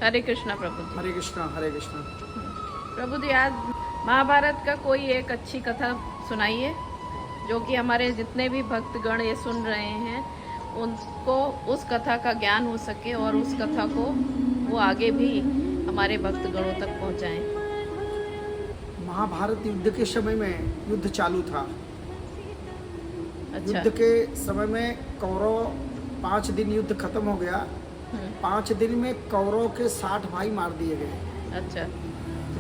हरे कृष्णा प्रभु जी। हरे कृष्णा हरे कृष्णा। प्रभु जी, आज महाभारत का कोई एक अच्छी कथा सुनाइए जो कि हमारे जितने भी भक्तगण ये सुन रहे हैं उनको उस कथा का ज्ञान हो सके और उस कथा को वो आगे भी हमारे भक्तगणों तक पहुंचाएं। महाभारत युद्ध के समय में युद्ध चालू था। अच्छा। युद्ध के समय में कौरव 5 दिन युद्ध खत्म हो गया। 5 दिन में कौरव के 60 भाई मार दिए गए। अच्छा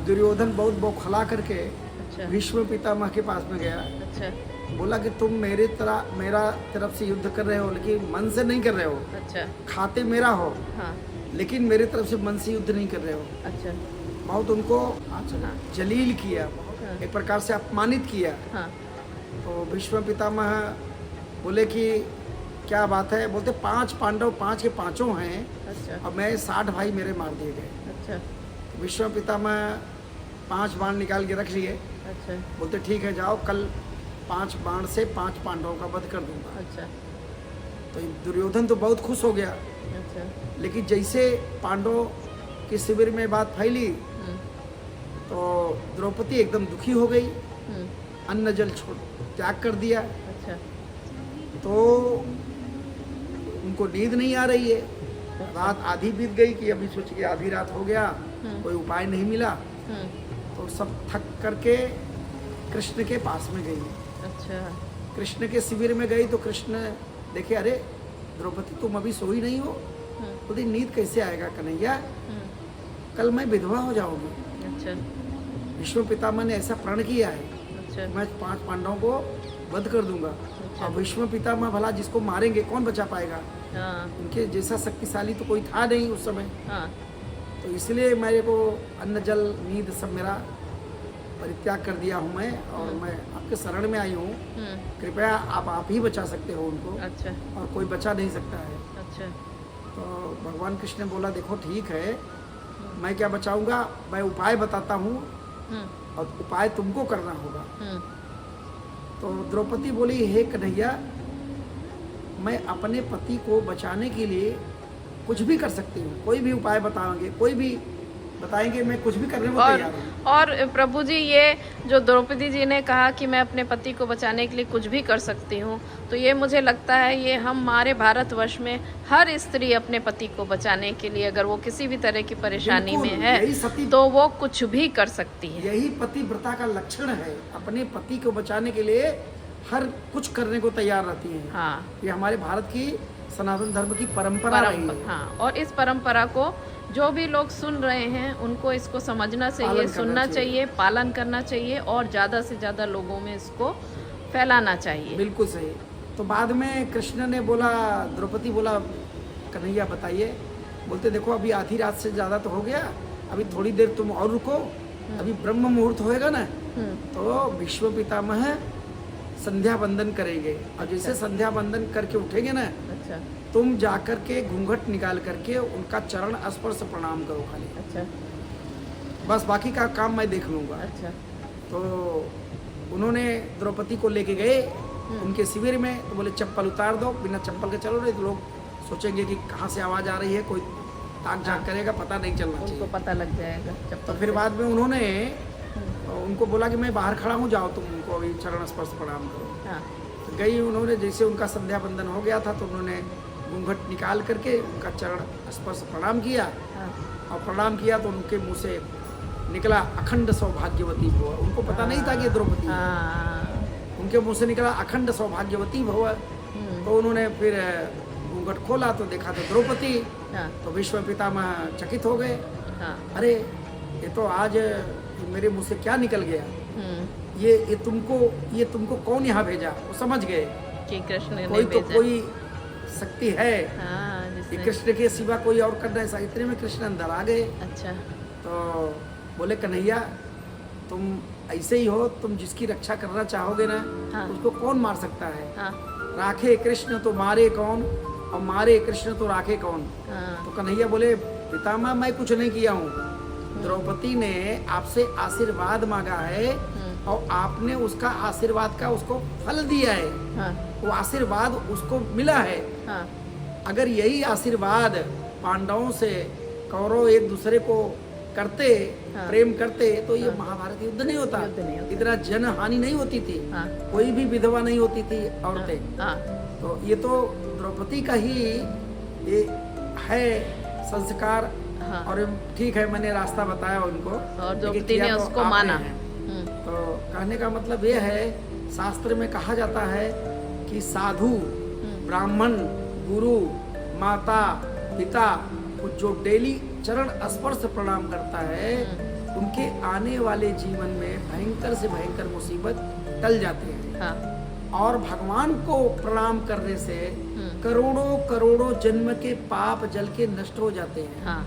दुर्योधन बहुत बौखला करके अच्छा भीष्म पितामह के पास में गया। अच्छा बोला कि तुम मेरा तरफ से युद्ध कर रहे हो, लेकिन मन से नहीं कर रहे हो। अच्छा। खाते मेरा हो, हाँ। लेकिन मेरे तरफ से मन से युद्ध नहीं कर रहे हो। अच्छा। बहुत उनको हाँ। जलील किया, हाँ। एक प्रकार से अपमानित किया। हाँ। तो भीष्म पितामह बोले कि क्या बात है। बोलते 5 पांडव 5 के 5 हैं अच्छा और मैं 60 भाई मेरे मार दिए गए। अच्छा तो भीष्म पितामह 5 बाण निकाल के रख लिए। अच्छा बोलते ठीक है, जाओ कल 5 बाण से 5 पांडवों का वध कर दूंगा। अच्छा तो दुर्योधन तो बहुत खुश हो गया, अच्छा। लेकिन जैसे पांडवों के शिविर में बात फैली तो द्रौपदी एकदम दुखी हो गई, अन्न जल छोड़ त्याग कर दिया। अच्छा तो उनको नींद नहीं आ रही है। रात आधी बीत गई कि अभी सोच के आधी रात हो गया, कोई उपाय नहीं मिला। तो सब थक करके कृष्ण के पास में गई। अच्छा कृष्ण के शिविर में गई तो कृष्ण देखे, अरे द्रौपदी तुम अभी सोई नहीं हो। बोलती नींद कैसे आएगा कन्हैया, कल मैं विधवा हो जाऊंगी। अच्छा भीष्म पितामह ने ऐसा प्रण किया है, अच्छा मैं 5 पांडवों को वध कर दूंगा। और भीष्म पितामह भला जिसको मारेंगे कौन बचा पाएगा। हाँ उनके जैसा शक्तिशाली तो कोई था नहीं उस समय। हाँ तो इसलिए मेरे को अन्न जल नींद सब मेरा परित्याग कर दिया हूँ मैं, और मैं आपके शरण में आई हूँ। कृपया आप ही बचा सकते हो उनको, अच्छा और कोई बचा नहीं सकता है। अच्छा तो भगवान कृष्ण ने बोला देखो ठीक है, मैं क्या बचाऊंगा, मैं उपाय बताता हूँ और उपाय तुमको करना होगा। तो द्रौपदी बोली हे कन्हैया, मैं अपने पति को बचाने के लिए कुछ भी कर सकती हूँ, कोई भी उपाय बताएंगे, कोई भी बताएंगे, मैं कुछ भी करने को तैयार हूँ। और प्रभु जी, ये जो द्रौपदी जी ने कहा कि मैं अपने पति को बचाने के लिए कुछ भी कर सकती हूँ, तो ये मुझे लगता है ये हमारे भारतवर्ष में हर स्त्री अपने पति को बचाने के लिए अगर वो किसी भी तरह की परेशानी में है तो वो कुछ भी कर सकती है। यही पतिव्रता का लक्षण है, अपने पति को बचाने के लिए हर कुछ करने को तैयार रहती है। हाँ, ये हमारे भारत की सनातन धर्म की परंपरा रही है। हाँ, और इस परंपरा को जो भी लोग सुन रहे हैं उनको इसको समझना चाहिए, सुनना चाहिए, पालन करना चाहिए और ज़्यादा से ज़्यादा लोगों में इसको फैलाना चाहिए। बिल्कुल सही। तो बाद में कृष्ण ने बोला, द्रौपदी बोला कन्हैया बताइए। बोलते देखो अभी आधी रात से ज़्यादा तो हो गया, अभी थोड़ी देर तुम और रुको, अभी ब्रह्म मुहूर्त होएगा ना। तो भीष्म पितामह संध्या बंदन करेंगे, और जैसे संध्या बंदन करके उठेंगे ना, अच्छा, तुम जाकर के घूंघट निकाल करके उनका चरण स्पर्श प्रणाम करो खाली। अच्छा, बस बाकी का काम मैं देख लूँगा। अच्छा। तो उन्होंने द्रौपदी को लेके गए उनके शिविर में। तो बोले चप्पल उतार दो, बिना चप्पल के चलो, नहीं तो लोग सोचेंगे कि कहाँ से आवाज़ आ रही है, कोई ताक झाक करेगा, पता नहीं चलना चाहिए, उनको पता लग जाएगा चप्पल। तो फिर बाद में उन्होंने उनको बोला कि मैं बाहर खड़ा हूँ, जाओ तुम उनको अभी चरण स्पर्श प्रणाम करो। हाँ। तो गई उन्होंने, जैसे उनका संध्या बंदन हो गया था तो उन्होंने घूंघट निकाल करके उनका चरण स्पर्श प्रणाम किया। हाँ। और प्रणाम किया तो उनके मुंह से निकला अखंड सौभाग्यवती भव। उनको पता नहीं था कि द्रौपदी है। उनके मुंह से निकला अखंड सौभाग्यवती भव। तो उन्होंने फिर घूंघट खोला तो देखा तो द्रौपदी। तो भीष्म पितामह चकित हो गए। अरे ये तो आज मेरे मुंह से क्या निकल गया, ये तुमको कौन यहाँ भेजा। वो समझ गए कि कृष्ण ने कोई तो भेजा। कोई शक्ति है। हाँ, कि कृष्ण के सिवा कोई और करना है। इतने में कृष्ण अंदर आ गए। अच्छा। तो बोले कन्हैया तुम ऐसे ही हो, तुम जिसकी रक्षा करना चाहोगे ना, हाँ। उसको कौन मार सकता है। हाँ। राखे कृष्ण तो मारे कौन, और मारे कृष्ण तो राखे कौन। हाँ। तो कन्हैया बोले पितामह मैं कुछ नहीं किया हूँ, द्रौपदी ने आपसे आशीर्वाद मांगा है और आपने उसका आशीर्वाद का उसको फल दिया है। हाँ। वो आशीर्वाद उसको मिला है। हाँ। अगर यही आशीर्वाद पांडवों से कौरव एक दूसरे को करते, हाँ। प्रेम करते, तो ये हाँ। महाभारत युद्ध नहीं होता, युद्ध नहीं होता। इतना जन हानि नहीं होती थी, हाँ। कोई भी विधवा नहीं होती थी औरतें। हाँ। तो ये तो द्रौपदी का ही ये है संस्कार। हाँ। और ठीक है, मैंने रास्ता बताया उनको, और लेकिन द्रौपदी ने किया तो उसको आपने माना। है। तो कहने का मतलब ये है, शास्त्र में कहा जाता है कि साधु, ब्राह्मण, गुरु, माता, पिता को जो डेली चरण स्पर्श प्रणाम करता है, उनके आने वाले जीवन में भयंकर से भयंकर मुसीबत टल जाते हैं। हाँ। और भगवान को प्रणाम करने से करोड़ों करोड़ों जन्म के पाप जल के नष्ट हो जाते हैं। हाँ।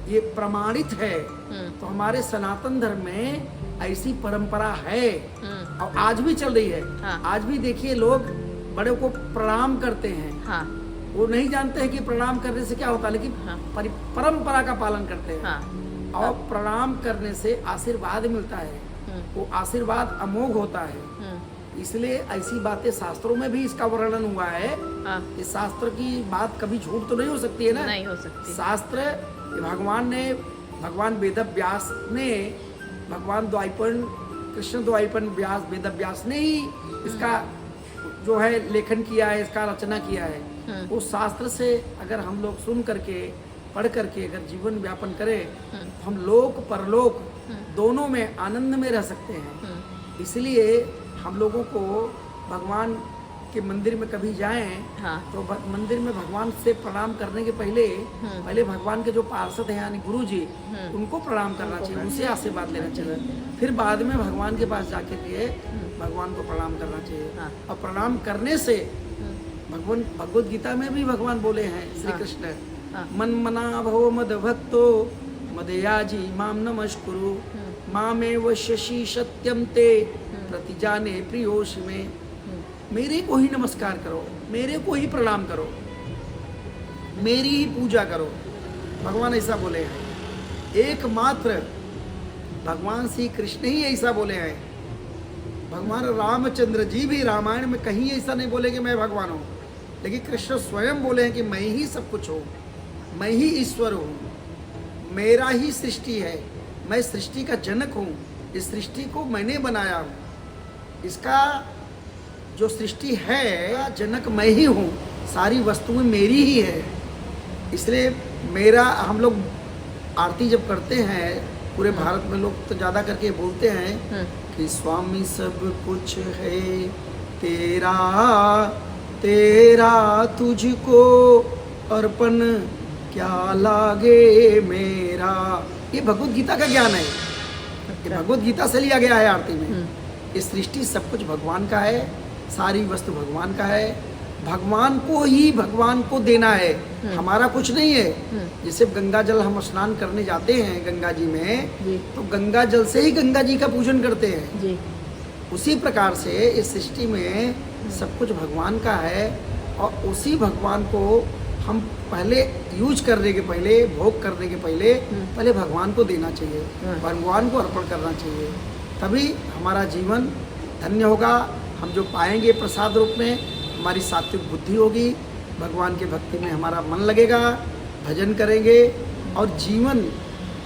ये प्रमाणित है। तो हमारे सनातन धर्म में ऐसी परंपरा है और आज भी चल रही है। हाँ। आज भी देखिए, लोग बड़े को प्रणाम करते हैं। हाँ। वो नहीं जानते हैं कि प्रणाम करने से क्या होता है, लेकिन हाँ। परंपरा का पालन करते हैं। हाँ। और प्रणाम करने से आशीर्वाद मिलता है, वो आशीर्वाद अमोघ होता है। इसलिए ऐसी बातें शास्त्रों में भी इसका वर्णन हुआ है। हाँ। कि शास्त्र की बात कभी झूठ तो नहीं हो सकती है ना। नहीं हो सकती। शास्त्र भगवान वेद व्यास ने, भगवान द्वाइपन, कृष्ण द्वाइपन व्यास, वेद व्यास ने ही इसका जो है लेखन किया है, इसका रचना किया है। उस शास्त्र से अगर हम लोग सुन करके, पढ़ करके अगर जीवन व्यापन करें, तो हम लोक परलोक दोनों में आनंद में रह सकते हैं। इसलिए हम लोगों को भगवान के मंदिर में कभी जाएं, हाँ। तो मंदिर में भगवान से प्रणाम करने के पहले भगवान के जो पार्षद हैं यानी गुरु जी, उनको प्रणाम करना चाहिए, उनसे आशीर्वाद लेना चाहिए। फिर बाद में भगवान के पास जाके के भगवान को प्रणाम करना चाहिए। हाँ। और प्रणाम करने से भगवद गीता में भी भगवान बोले हैं, श्री कृष्ण, मन मना भव मद भक्तो मदयाजी माम नमस्कुरु मामेव शशि सत्यम ते प्रतिजाने प्रियोष में। मेरे को ही नमस्कार करो, मेरे को ही प्रणाम करो, मेरी ही पूजा करो। भगवान ऐसा बोले हैं। एकमात्र भगवान श्री कृष्ण ही ऐसा बोले हैं। भगवान रामचंद्र जी भी रामायण में कहीं ऐसा नहीं बोले कि मैं भगवान हूँ, लेकिन कृष्ण स्वयं बोले हैं कि मैं ही सब कुछ हूँ, मैं ही ईश्वर हूँ, मेरा ही सृष्टि है, मैं सृष्टि का जनक हूँ, इस सृष्टि को मैंने बनाया हूँ, इसका जो सृष्टि है जनक मैं ही हूँ, सारी वस्तुएं मेरी ही है। इसलिए मेरा, हम लोग आरती जब करते हैं, पूरे भारत में लोग तो ज़्यादा करके बोलते हैं कि स्वामी सब कुछ है तेरा, तेरा तुझको अर्पण क्या लागे मेरा। ये भगवद गीता का ज्ञान है, ये भगवद गीता से लिया गया है आरती में। ये सृष्टि सब कुछ भगवान का है, सारी वस्तु भगवान का है, भगवान को ही भगवान को देना है, हमारा कुछ नहीं है। जैसे गंगा जल हम स्नान करने जाते हैं गंगा जी में, तो गंगा जल से ही गंगा जी का पूजन करते हैं जी। उसी प्रकार से इस सृष्टि में सब कुछ भगवान का है, और उसी भगवान को हम पहले यूज करने के पहले, भोग करने के पहले भगवान को देना चाहिए, भगवान को अर्पण करना चाहिए, तभी हमारा जीवन धन्य होगा। हम जो पाएंगे प्रसाद रूप में, हमारी सात्विक बुद्धि होगी, भगवान के भक्ति में हमारा मन लगेगा, भजन करेंगे, और जीवन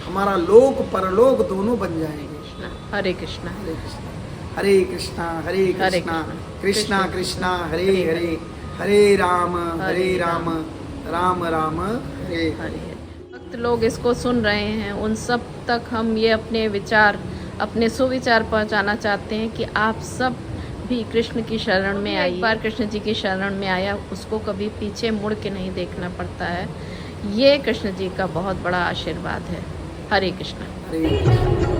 हमारा लोक परलोक दोनों बन जाएंगे। हरे कृष्णा हरे कृष्णा हरे कृष्णा हरे कृष्णा कृष्णा कृष्णा हरे हरे, हरे राम राम राम हरे हरे। भक्त लोग इसको सुन रहे हैं, उन सब तक हम ये अपने विचार, अपने सुविचार पहुंचाना चाहते हैं कि आप सब भी कृष्ण की शरण में आइए। एक बार कृष्ण जी की शरण में आया, उसको कभी पीछे मुड़ के नहीं देखना पड़ता है। ये कृष्ण जी का बहुत बड़ा आशीर्वाद है। हरे कृष्णा। हरे कृष्णा।